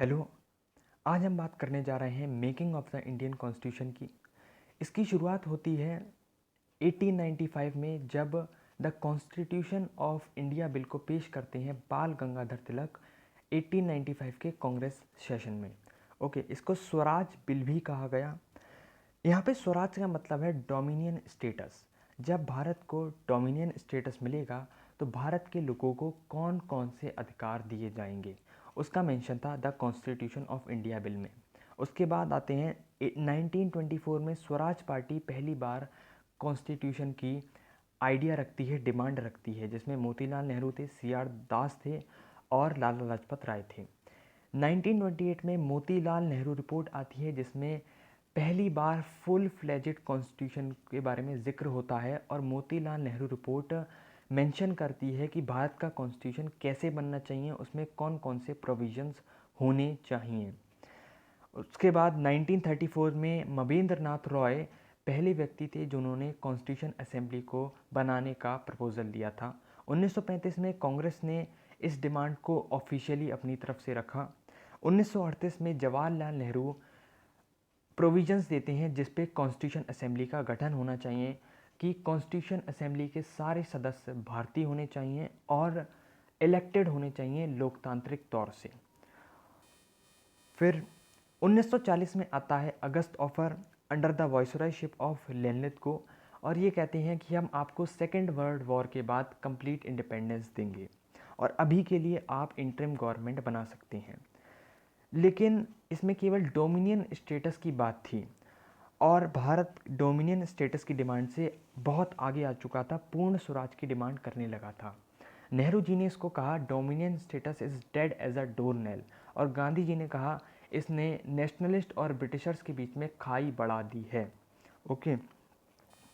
Hello. आज हम बात करने जा रहे हैं making of the Indian constitution की। इसकी शुरुआत होती है 1895 में, जब the constitution of India bill को पेश करते हैं बाल गंगाधर तिलक 1895 के कांग्रेस सेशन में। ओके, इसको स्वराज बिल भी कहा गया। यहाँ पे स्वराज का मतलब है डोमिनियन स्टेटस। जब भारत को डोमिनियन स्टेटस मिलेगा तो भारत के लोगों को कौन कौन से अधिकार दिए जाएंगे, उसका मेंशन था the constitution of India bill में। उसके बाद आते हैं 1924 में स्वराज पार्टी पहली बार कॉन्स्टिट्यूशन की आइडिया रखती है, डिमांड रखती है, जिसमें मोतीलाल नेहरू थे, सी आर दास थे और लाला लाजपत राय थे। 1928 में मोतीलाल नेहरू रिपोर्ट आती है, जिसमें पहली बार फुल फ्लेजेड कॉन्स्टिट्यूशन के बारे में जिक्र होता है और मोतीलाल नेहरू रिपोर्ट मेंशन करती है कि भारत का कॉन्स्टिट्यूशन कैसे बनना चाहिए, उसमें कौन कौन से प्रोविजंस होने चाहिए। उसके बाद 1934 में मवेंद्र नाथ रॉय पहले व्यक्ति थे जिन्होंने कॉन्स्टिट्यूशन असेंबली को बनाने का प्रपोजल दिया था। 1935 में कांग्रेस ने इस डिमांड को ऑफिशियली अपनी तरफ से रखा। 1938 में जवाहरलाल नेहरू प्रोविजंस देते हैं जिस पे कॉन्स्टिट्यूशन असेंबली का गठन होना चाहिए, कि कॉन्स्टिट्यूशन असेंबली के सारे सदस्य भारतीय होने चाहिए और इलेक्टेड होने चाहिए लोकतांत्रिक तौर से। फिर 1940 में आता है अगस्त offer under the viceroyship of Lenin को, और ये कहते हैं कि हम आपको सेकेंड वर्ल्ड वॉर के बाद कंप्लीट इंडिपेंडेंस देंगे और अभी के लिए आप इंटरिम गवर्नमेंट बना सकते हैं। लेकिन इसमें केवल डोमिनियन स्टेटस की बात थी और भारत डोमिनियन स्टेटस की डिमांड से बहुत आगे आ चुका था, पूर्ण स्वराज की डिमांड करने लगा था। नेहरू जी ने इसको कहा dominion status is dead as a doornail, और गांधी जी ने कहा इसने नेशनलिस्ट और ब्रिटिशर्स के बीच में खाई बढ़ा दी है। ओके,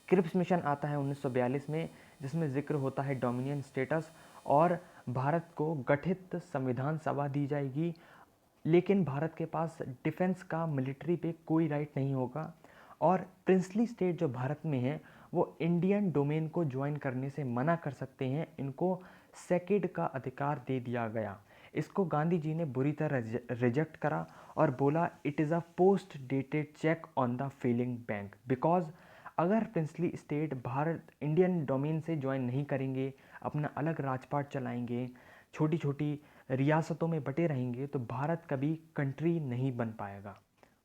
क्रिप्स मिशन आता है 1942 में, जिसमें जिक्र होता है डोमिनियन स्टेटस और भारत को गठित संविधान सभा दी जाएगी, लेकिन भारत के पास डिफेंस का मिलिट्री पे कोई राइट नहीं होगा, और प्रिंसली स्टेट जो भारत में है वो इंडियन डोमेन को ज्वाइन करने से मना कर सकते हैं। इनको सेकेड का अधिकार दे दिया गया। इसको गांधी जी ने बुरी तरह रिजेक्ट करा और बोला it is a post dated cheque on the failing bank, because अगर princely state Bharat Indian domain से ज्वाइन नहीं करेंगे, अपना अलग राजपाट चलाएंगे, छोटी छोटी रियासतों में बटे रहेंगे, तो भारत कभी कंट्री नहीं बन पाएगा।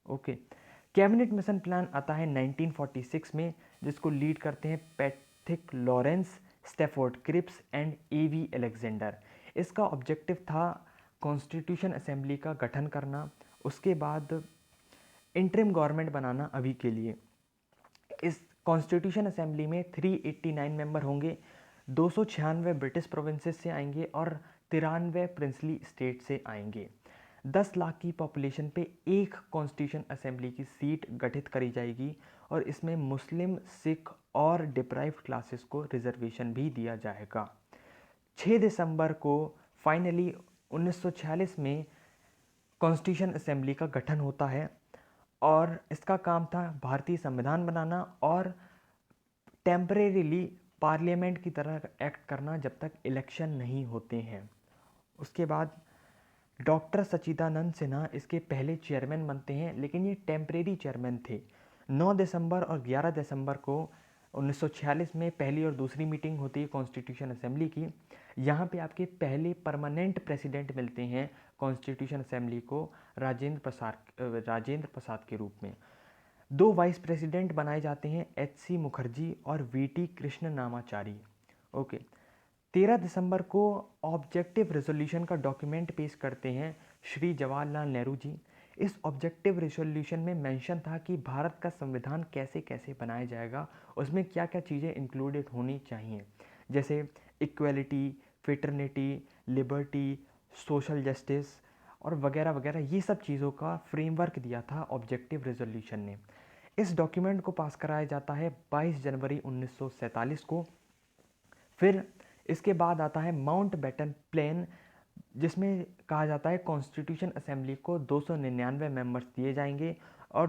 ओके, कैबिनेट मिशन प्लान आता है 1946 में, जिसको लीड करते हैं Patrick Lawrence, Stafford Cripps and A V Alexander. इसका ऑब्जेक्टिव था कॉन्स्टिट्यूशन असेंबली का गठन करना, उसके बाद इंटरिम गवर्नमेंट बनाना अभी के लिए। इस कॉन्स्टिट्यूशन असेंबली में 389 मेंबर होंगे, 296 ब्रिटिश प्रोविंसेस से आएंगे और 93 प्रिंसली स्टेट से आएंगे। 10 लाख की पॉपुलेशन पे एक कॉन्स्टिट्यूशन असेंबली की सीट गठित करी जाएगी और इसमें मुस्लिम, सिख और डिप्राइव्ड क्लासेस को रिजर्वेशन भी दिया जाएगा। 6 दिसंबर को फाइनली 1946 में कॉन्स्टिट्यूशन असेंबली का गठन होता है और इसका काम था भारतीय संविधान बनाना और टेम्परेरीली पार्लियामेंट की तरह एक्ट करना जब तक इलेक्शन नहीं होते हैं। उसके बाद डॉक्टर सच्चिदानंद सिन्हा इसके पहले चेयरमैन बनते हैं, लेकिन ये टेम्परेरी चेयरमैन थे। 9 दिसंबर और 11 दिसंबर को 1946 में पहली और दूसरी मीटिंग होती है कॉन्स्टिट्यूशन असेंबली की। यहाँ पे आपके पहले परमानेंट प्रेसिडेंट मिलते हैं कॉन्स्टिट्यूशन असेंबली को, राजेंद्र प्रसाद के रूप में। 2 वाइस प्रेसिडेंट बनाए जाते हैं, एच.सी. मुखर्जी और वी.टी. कृष्णनामाचारी। ओके, 13 दिसंबर को ऑब्जेक्टिव रेजोल्यूशन का डॉक्यूमेंट पेश करते हैं श्री जवाहरलाल नेहरू जी। इस ऑब्जेक्टिव रेजोल्यूशन में मेंशन था कि भारत का संविधान कैसे कैसे बनाया जाएगा, उसमें क्या क्या चीज़ें इंक्लूडेड होनी चाहिए, जैसे इक्वलिटी, फिटर्निटी, लिबर्टी, सोशल जस्टिस और वगैरह वगैरह। ये सब चीज़ों का फ्रेमवर्क दिया था ऑब्जेक्टिव रेजोल्यूशन ने। इस डॉक्यूमेंट को पास कराया जाता है 22 जनवरी 1947 को। फिर इसके बाद आता है माउंट बैटन प्लान, जिसमें कहा जाता है कॉन्स्टिट्यूशन असेंबली को 299 मेंबर्स दिए जाएंगे और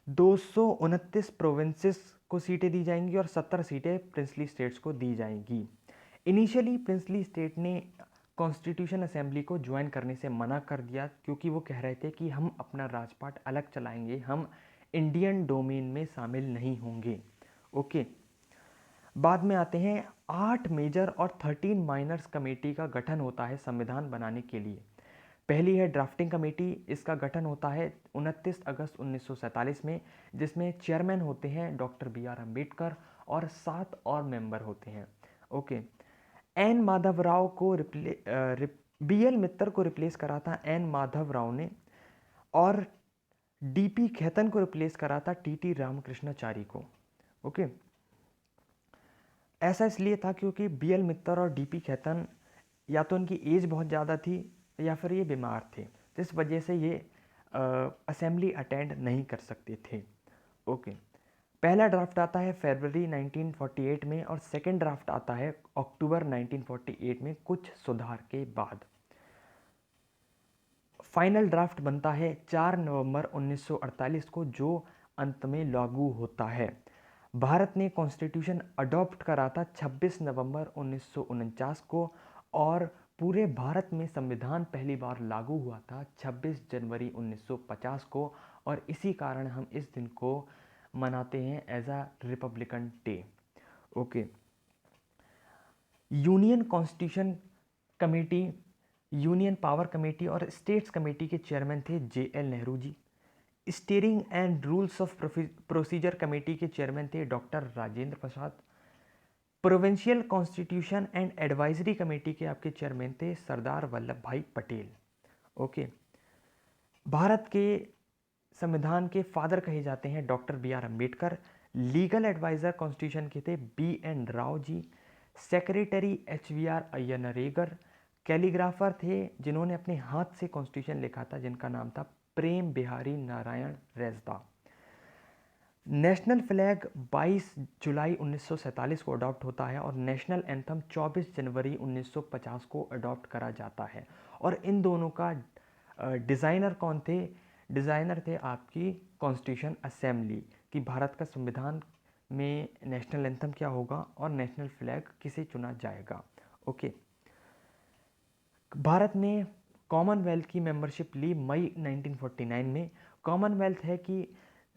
229 प्रोविंसेस को सीटें दी जाएंगी और 70 सीटें प्रिंसली स्टेट्स को दी जाएंगी। इनिशियली प्रिंसली स्टेट ने कॉन्स्टिट्यूशन असेंबली को ज्वाइन करने से मना कर दिया, क्योंकि वो कह रहे थे कि हम अपना राजपाट अलग चलाएंगे, हम इंडियन डोमेन में शामिल नहीं होंगे। ओके, बाद में आते हैं 8 मेजर और 13 माइनर्स कमेटी का गठन होता है संविधान बनाने के लिए। पहली है ड्राफ्टिंग कमेटी, इसका गठन होता है 29 अगस्त 1947 में, जिसमें चेयरमैन होते हैं डॉक्टर बी आर अम्बेडकर और 7 और मेंबर होते हैं। ओके, एन माधव राव को बी एल मित्तर को रिप्लेस करा था एन माधव राव ने, और डी पी खेतन को रिप्लेस करा था टी टी रामकृष्णाचारी को। ओके, ऐसा इसलिए था क्योंकि बी एल मित्तर और डी पी खेतन या तो उनकी एज बहुत ज़्यादा थी या फिर ये बीमार थे, जिस वजह से ये असेंबली अटेंड नहीं कर सकते थे। ओके, पहला ड्राफ्ट आता है फरवरी 1948 में और सेकंड ड्राफ्ट आता है अक्टूबर 1948 में, कुछ सुधार के बाद। फाइनल ड्राफ्ट बनता है 4 नवंबर 1948 को, जो अंत में लागू होता है। भारत ने कॉन्स्टिट्यूशन अडॉप्ट करा था 26 नवंबर 1949 को, और पूरे भारत में संविधान पहली बार लागू हुआ था 26 जनवरी 1950 को, और इसी कारण हम इस दिन को मनाते हैं as a republican day. Okay, union constitution committee, union power committee और स्टेट्स कमेटी के चेयरमैन थे J L Nehru ji. Steering and rules of procedure committee के चेयरमैन थे doctor Rajendra Prasad. Provincial constitution and advisory committee के आपके चेयरमैन थे सरदार वल्लभ भाई पटेल। ओके, भारत के संविधान के फादर कहे जाते हैं doctor B R Ambedkar. Legal advisor constitution के थे B N Rau ji. Secretary H V R Iyengar. Calligrapher थे जिन्होंने अपने हाथ से कॉन्स्टिट्यूशन लिखा था, जिनका नाम था प्रेम बिहारी नारायण रेजदा। नेशनल फ्लैग 22 जुलाई 1947 को अडॉप्ट होता है और नेशनल एंथम 24 जनवरी 1950 को अडॉप्ट करा जाता है। और इन दोनों का डिज़ाइनर कौन थे? डिज़ाइनर थे आपकी कॉन्स्टिट्यूशन असेंबली, कि भारत का संविधान में नेशनल एंथम क्या होगा और नेशनल फ्लैग किसे चुना जाएगा। ओके, भारत ने कॉमनवेल्थ की मेंबरशिप ली मई 1949 में। कॉमनवेल्थ है कि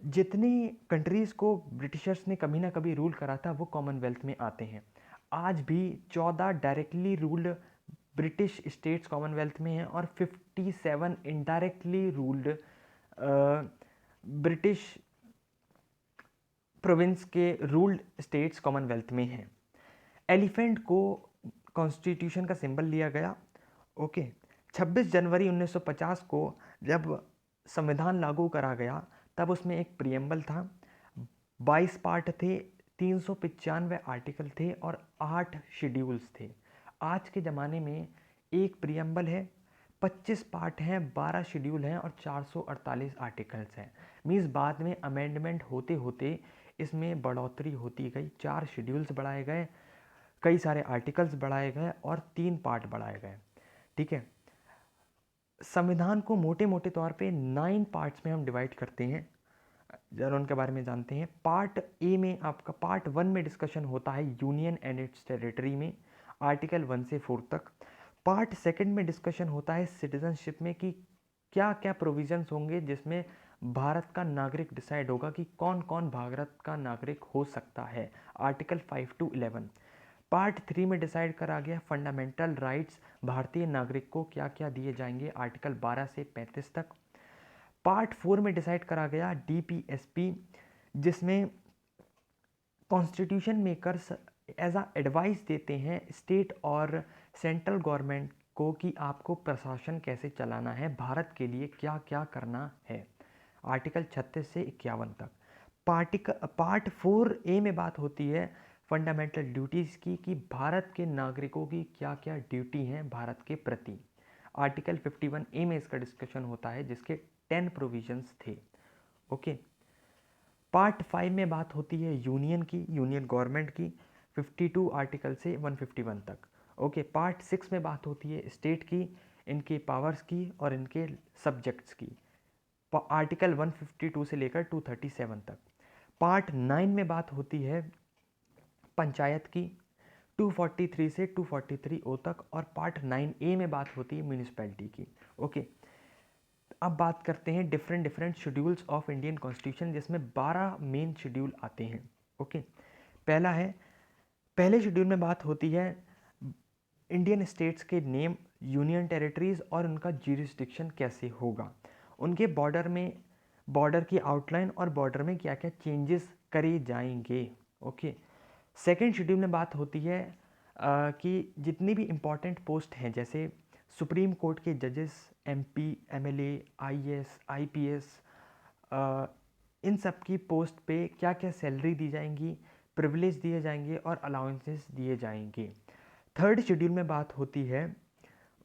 जितनी कंट्रीज़ को ब्रिटिशर्स ने कभी ना कभी रूल करा था वो कॉमनवेल्थ में आते हैं। आज भी 14 directly ruled British states Commonwealth में हैं और 57 इनडायरेक्टली रूल्ड ब्रिटिश प्रोविंस के रूल्ड स्टेट्स कॉमनवेल्थ में हैं। एलिफेंट को कॉन्स्टिट्यूशन का सिंबल लिया गया। ओके, 26 जनवरी 1950 को जब संविधान लागू करा गया तब उसमें एक प्रियम्बल था, 22 पार्ट थे, 395 आर्टिकल थे और 8 शेड्यूल्स थे। आज के ज़माने में एक प्रियम्बल है, 25 पार्ट हैं, 12 शेड्यूल हैं और 448 आर्टिकल्स हैं। मीन्स बाद में अमेंडमेंट होते होते इसमें बढ़ोतरी होती गई, 4 शेड्यूल्स बढ़ाए गए, कई सारे आर्टिकल्स बढ़ाए गए और 3 पार्ट बढ़ाए गए। ठीक है, संविधान को मोटे मोटे तौर पे 9 पार्ट्स में हम डिवाइड करते हैं, जरा उनके बारे में जानते हैं। पार्ट ए में आपका पार्ट 1 में डिस्कशन होता है यूनियन एंड इट्स टेरिटरी में, आर्टिकल 1 से 4 तक। पार्ट सेकंड में डिस्कशन होता है सिटीजनशिप में, कि क्या क्या प्रोविजंस होंगे जिसमें भारत का नागरिक डिसाइड होगा कि कौन कौन भारत का नागरिक हो सकता है, आर्टिकल 5 to 11। पार्ट 3 में डिसाइड करा गया फंडामेंटल राइट्स, भारतीय नागरिक को क्या क्या दिए जाएंगे, आर्टिकल 12 से 35 तक। पार्ट 4 में डिसाइड करा गया डीपीएसपी, जिसमें constitution makers as a advice देते हैं स्टेट और सेंट्रल गवर्नमेंट को कि आपको प्रशासन कैसे चलाना है, भारत के लिए क्या क्या करना है, आर्टिकल 36 से 51 तक। पार्ट 4A में बात होती है फंडामेंटल ड्यूटीज़ की, कि भारत के नागरिकों की क्या क्या ड्यूटी हैं भारत के प्रति। आर्टिकल 51A में इसका डिस्कशन होता है, जिसके 10 प्रोविजंस थे। ओके, पार्ट 5 में बात होती है यूनियन की, यूनियन गवर्नमेंट की, 52 आर्टिकल से 151 तक। ओके, पार्ट 6 में बात होती है स्टेट की, इनके पावर्स की और इनके सब्जेक्ट्स की, आर्टिकल 152 से लेकर 237 तक। पार्ट 9 में बात होती है पंचायत की, 243 से 243 ओ तक, और पार्ट 9A में बात होती है म्यूनिसिपैलिटी की। ओके, अब बात करते हैं different different schedules of Indian constitution, जिसमें 12 मेन शेड्यूल आते हैं। ओके, पहला है, पहले शेड्यूल में बात होती है इंडियन स्टेट्स के नेम, यूनियन टेरिटरीज और उनका ज्यूरिसडिक्शन कैसे होगा, उनके बॉर्डर में, बॉर्डर की आउटलाइन और बॉर्डर में क्या क्या चेंजेस करे जाएंगे। ओके, सेकेंड शेड्यूल में बात होती है कि जितनी भी इम्पोर्टेंट पोस्ट हैं, जैसे सुप्रीम कोर्ट के जजेस, एमपी, एमएलए, आईएएस, आईपीएस, इन सब की पोस्ट पे क्या क्या सैलरी दी जाएंगी, प्रिविलेज दिए जाएंगे और अलाउंसेस दिए जाएंगे। थर्ड शेड्यूल में बात होती है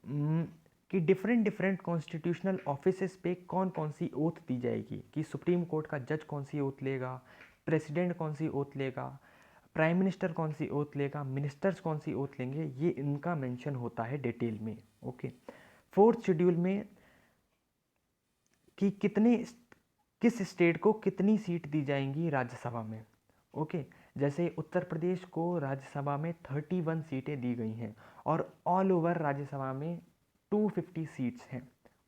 कि डिफरेंट डिफरेंट कॉन्स्टिट्यूशनल ऑफिसेस पे कौन कौन सी ओथ दी जाएगी, कि सुप्रीम कोर्ट का जज कौन सी ओथ लेगा, प्रेसिडेंट कौन सी ओथ लेगा, प्राइम मिनिस्टर कौन सी ओथ लेगा, मिनिस्टर्स कौन सी ओथ लेंगे, ये इनका मेंशन होता है डिटेल में। ओके, फोर्थ शेड्यूल में कि किस स्टेट को कितनी सीट दी जाएंगी राज्यसभा में। ओके, जैसे उत्तर प्रदेश को राज्यसभा में 31 सीटें दी गई हैं और ऑल ओवर राज्यसभा में 250 सीट्स हैं।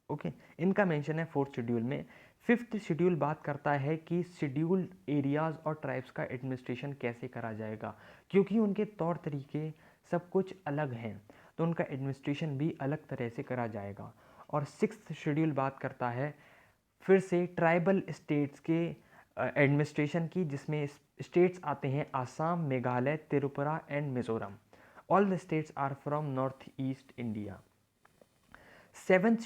ओके, इनका मेंशन है फोर्थ शेड्यूल में। फिफ्थ शेड्यूल बात करता है कि शेड्यूल्ड एरियाज़ और ट्राइब्स का एडमिनिस्ट्रेशन कैसे करा जाएगा, क्योंकि उनके तौर तरीके सब कुछ अलग हैं, तो उनका एडमिनिस्ट्रेशन भी अलग तरह से करा जाएगा। और सिक्स्थ शेड्यूल बात करता है फिर से ट्राइबल स्टेट्स के एडमिनिस्ट्रेशन की, जिसमें स्टेट्स आते हैं Assam, Meghalaya, Tripura and Mizoram. All the states are from north east India. Seventh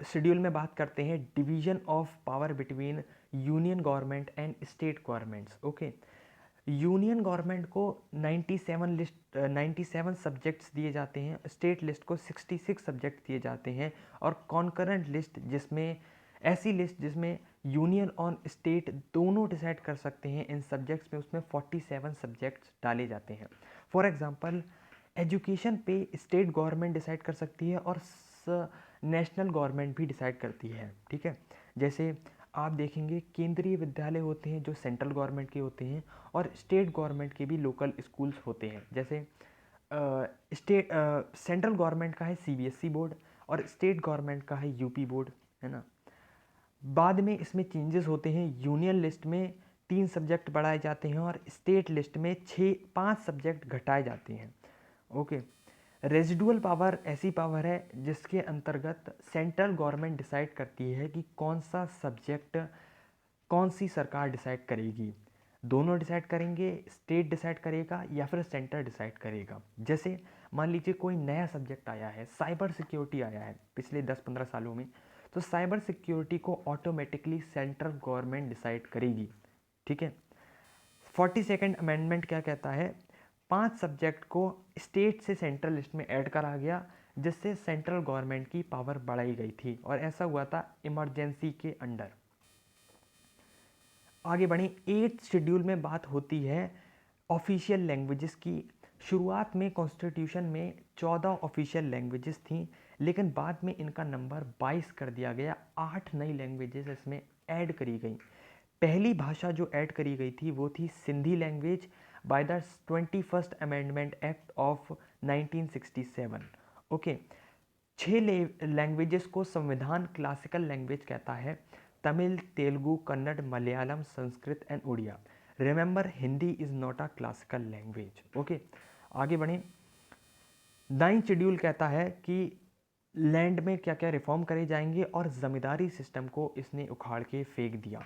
schedule में बात करते हैं division of power between union government and state governments. Okay, union government को 97 सब्जेक्ट्स दिए जाते हैं, स्टेट लिस्ट को 66 सब्जेक्ट दिए जाते हैं, और कॉन्करेंट लिस्ट, जिसमें ऐसी लिस्ट जिसमें यूनियन और स्टेट दोनों डिसाइड कर सकते हैं इन सब्जेक्ट्स में, उसमें 47 सब्जेक्ट्स डाले जाते हैं। फॉर एग्जांपल, एजुकेशन पे स्टेट गवर्नमेंट डिसाइड कर सकती है और नेशनल गवर्नमेंट भी डिसाइड करती है। ठीक है, जैसे आप देखेंगे केंद्रीय विद्यालय होते हैं जो सेंट्रल गवर्नमेंट के होते हैं, और स्टेट गवर्नमेंट के भी लोकल स्कूल्स होते हैं। जैसे सेंट्रल गवर्नमेंट का है सीबीएसई बोर्ड और स्टेट गवर्नमेंट का है यूपी बोर्ड, है ना। बाद में इसमें चेंजेस होते हैं, यूनियन लिस्ट में 3 सब्जेक्ट बढ़ाए जाते हैं और स्टेट लिस्ट में 5 सब्जेक्ट घटाए जाते हैं। ओके, रेजिडुअल पावर ऐसी पावर है जिसके अंतर्गत सेंट्रल गवर्नमेंट डिसाइड करती है कि कौन सा सब्जेक्ट कौन सी सरकार डिसाइड करेगी। दोनों डिसाइड करेंगे, स्टेट डिसाइड करेगा या फिर सेंटर डिसाइड करेगा। जैसे मान लीजिए कोई नया सब्जेक्ट आया है, साइबर सिक्योरिटी आया है पिछले 10-15 सालों में, तो साइबर सिक्योरिटी को ऑटोमेटिकली सेंट्रल गवर्नमेंट डिसाइड करेगी। ठीक है, 42nd अमेंडमेंट क्या कहता है, 5 सब्जेक्ट को स्टेट से सेंट्रल लिस्ट में ऐड करा गया, जिससे सेंट्रल गवर्नमेंट की पावर बढ़ाई गई थी, और ऐसा हुआ था इमरजेंसी के अंडर। आगे बढ़ें, 8th शेड्यूल में बात होती है ऑफिशियल लैंग्वेजेस की। शुरुआत में कॉन्स्टिट्यूशन में 14 ऑफिशियल लैंग्वेजेस थीं, लेकिन बाद में इनका नंबर 22 कर दिया गया। 8 नई लैंग्वेजेस इसमें ऐड करी गई। पहली भाषा जो ऐड करी गई थी वो थी Sindhi language by the 21st amendment act of 1967। Okay, 6 languages को संविधान क्लासिकल लैंग्वेज कहता है, Tamil, Telugu, Kannada, Malayalam, Sanskrit and Odia. Remember, Hindi is not a classical language. Okay, आगे बढ़ें। 9th शेड्यूल कहता है कि लैंड में क्या क्या रिफॉर्म करे जाएंगे, और ज़मींदारी सिस्टम को इसने उखाड़ के फेंक दिया,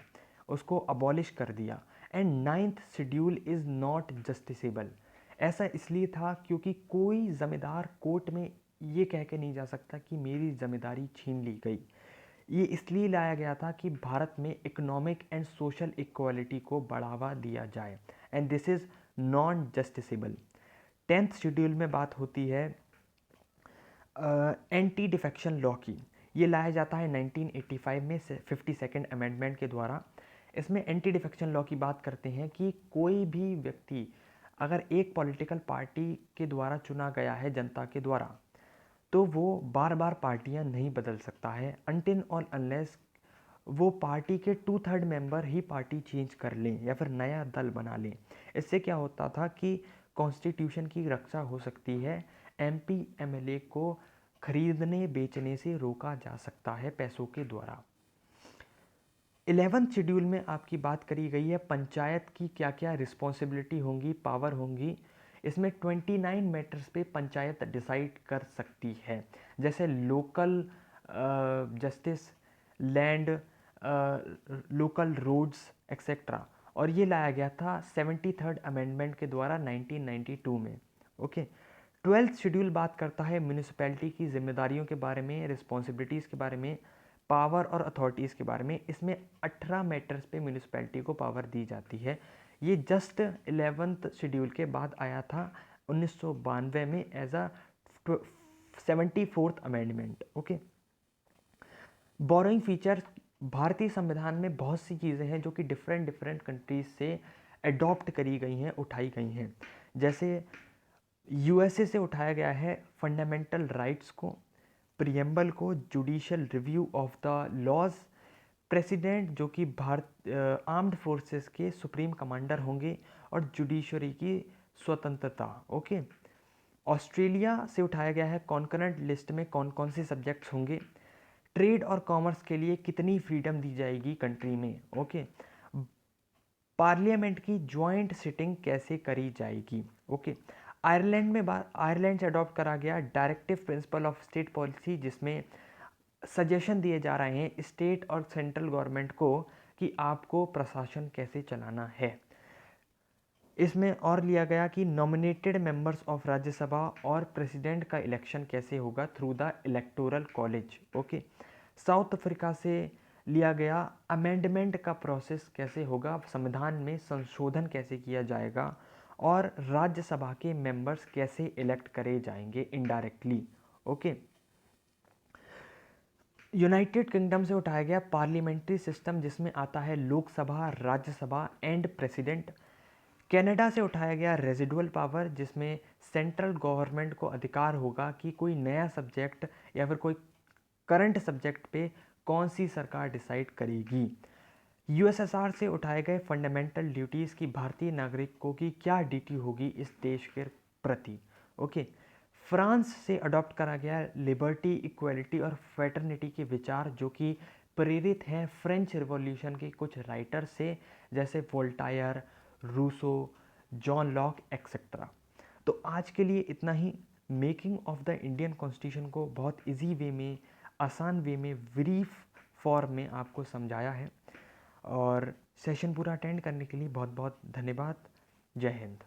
उसको अबॉलिश कर दिया। And 9th schedule is not justiciable. ऐसा इसलिए था क्योंकि कोई ज़मींदार कोर्ट में ये कह के नहीं जा सकता कि मेरी ज़मींदारी छीन ली गई। ये इसलिए लाया गया था कि भारत में इकोनॉमिक एंड सोशल इक्वालिटी को बढ़ावा दिया जाए, and this is non justiciable. 10th schedule में बात होती है एंटी डिफेक्शन लॉ की। ये लाया जाता है 1985 में 52nd अमेंडमेंट के द्वारा। इसमें एंटी डिफेक्शन लॉ की बात करते हैं कि कोई भी व्यक्ति अगर एक पॉलिटिकल पार्टी के द्वारा चुना गया है जनता के द्वारा, तो वो बार बार पार्टियां नहीं बदल सकता है अनटिल और अनलेस वो पार्टी के 2/3 मेंबर ही पार्टी चेंज कर लें या फिर नया दल बना लें। इससे क्या होता था कि कॉन्स्टिट्यूशन की रक्षा हो सकती है। एमपी एमएलए को खरीदने बेचने से रोका जा सकता है पैसों के द्वारा। 11th शेड्यूल में आपकी बात करी गई है पंचायत की क्या क्या रिस्पॉन्सिबिलिटी होंगी, पावर होंगी। इसमें 29 मैटर्स पे पंचायत डिसाइड कर सकती है, जैसे local justice, land, local roads etcetera. और ये लाया गया था 73rd अमेंडमेंट के द्वारा 1992 में। ओके। 12th शेड्यूल बात करता है म्यूनिसिपैलिटी की जिम्मेदारियों के बारे में, रिस्पॉन्सिबिलिटीज़ के बारे में, पावर और अथॉरिटीज़ के बारे में। इसमें 18 मैटर्स पे म्यूनिसिपैलिटी को पावर दी जाती है। ये जस्ट 11th शेड्यूल के बाद आया था 1992 में as a 74th amendment. Okay. Borrowing feature, भारतीय संविधान में बहुत सी चीज़ें हैं जो कि डिफरेंट डिफरेंट कंट्रीज से अडॉप्ट करी गई हैं, उठाई गई हैं। जैसे यूएसए से उठाया गया है फंडामेंटल राइट्स को, प्रियम्बल को, judicial review of the laws, president जो कि भारत आर्म्ड फोर्सेस के सुप्रीम कमांडर होंगे, और जुडिशरी की स्वतंत्रता। ओके। ऑस्ट्रेलिया से उठाया गया है कॉन्करेंट लिस्ट में कौन कौन से सब्जेक्ट्स होंगे, ट्रेड और कॉमर्स के लिए कितनी फ्रीडम दी जाएगी कंट्री में। ओके। पार्लियामेंट की ज्वाइंट सिटिंग कैसे करी जाएगी। ओके। आयरलैंड में आयरलैंड से अडॉप्ट करा गया directive principle of state policy, जिसमें सजेशन दिए जा रहे हैं स्टेट और सेंट्रल गवर्नमेंट को कि आपको प्रशासन कैसे चलाना है। इसमें और लिया गया कि नॉमिनेटेड मेंबर्स ऑफ राज्यसभा और प्रेसिडेंट का इलेक्शन कैसे होगा through the electoral college. Okay. South Africa से लिया गया अमेंडमेंट का प्रोसेस कैसे होगा, संविधान में संशोधन कैसे किया जाएगा, और राज्यसभा के मेंबर्स कैसे इलेक्ट करे जाएंगे इनडायरेक्टली। ओके। यूनाइटेड किंगडम से उठाया गया पार्लियामेंट्री सिस्टम, जिसमें आता है Lok Sabha, Rajya Sabha and president. Canada से उठाया गया रेजिडुअल पावर, जिसमें सेंट्रल गवर्नमेंट को अधिकार होगा कि कोई नया सब्जेक्ट या फिर कोई करंट सब्जेक्ट पे कौन सी सरकार डिसाइड करेगी। यूएसएसआर से उठाए गए फंडामेंटल ड्यूटीज़ की भारतीय नागरिकों की क्या ड्यूटी होगी इस देश के प्रति। ओके। फ्रांस से अडॉप्ट करा गया लिबर्टी, इक्वलिटी और फ्रेटर्निटी के विचार, जो कि प्रेरित हैं फ्रेंच रिवॉल्यूशन के कुछ राइटर से, जैसे Voltaire, Rousseau, John Locke etcetera. तो आज के लिए इतना ही। Making of the Indian constitution को बहुत इजी वे में, आसान वे में, ब्रीफ फॉर्म में आपको समझाया है। और सेशन पूरा अटेंड करने के लिए बहुत बहुत धन्यवाद। जय हिंद।